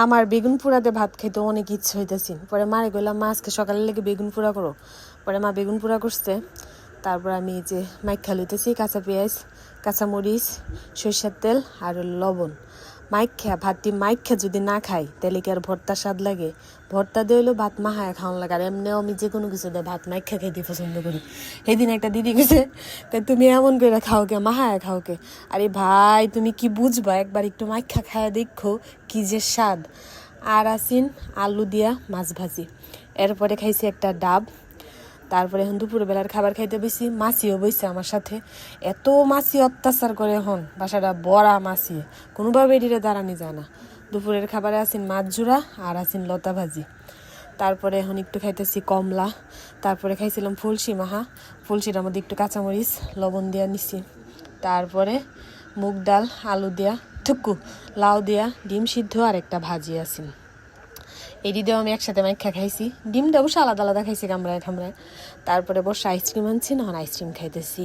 আমার বেগুন পোড়াতে ভাত খাইতে অনেক ইচ্ছে হইতেছি। পরে মারে কইলাম মা আজকে সকালের লেগে বেগুন পোড়া করো। পরে মা বেগুন পোড়া করছে। তারপর আমি এই যে মাইখা লইতেছি কাঁচা পেঁয়াজ, কাঁচামরিচ, সরিষার তেল আর লবণ। ভাতটি মাইখা যদি না খাই তাহলে কি আর ভর্তার স্বাদ লাগে? ভর্তা দিয়ে হইলেও ভাত মাহায় খাওয়ান লাগে। আর এমনিও আমি যে কোনো কিছু দিয়ে ভাত মাইখা খাইতে পছন্দ করি। সেদিন একটা দিদি গেছে, তুমি এমন করে খাও কে, মাহায় খাও কে? আরে ভাই তুমি কি বুঝবা, একবার একটু মাইখা খায়া দেখো কি যে স্বাদ। আর আসিন আলু দিয়া মাছ ভাজি, এরপরে খাইছি একটা ডাব। তারপরে এখন দুপুরবেলার খাবার খাইতে বসি, মাছিও বইছে আমার সাথে। এত মাছি অত্যাচার করে এখন, বাসাটা বড়া মাছি, কোনোভাবে এটিরে দাঁড়ানি যায় না। দুপুরের খাবারে আসিন মাছ জুড়া আর আসিন লতা ভাজি। তারপরে এখন একটু খাইতেছি কমলা। তারপরে খাইছিলাম ফুলসি মাহা, ফুলসিটার মধ্যে একটু কাঁচামরিচ লবণ দিয়া নিছি। তারপরে মুগ ডাল আলু দিয়া লাউ দিয়া ডিম সিদ্ধ আর একটা ভাজি আসিন। এটি দিয়েও আমি একসাথে মাইখা খাইছি। ডিমটা অবশ্য আলাদা আলাদা খাইছি কামড়ায়। তারপরে বসে আইসক্রিম আনছি, না আইসক্রিম খাইতেছি।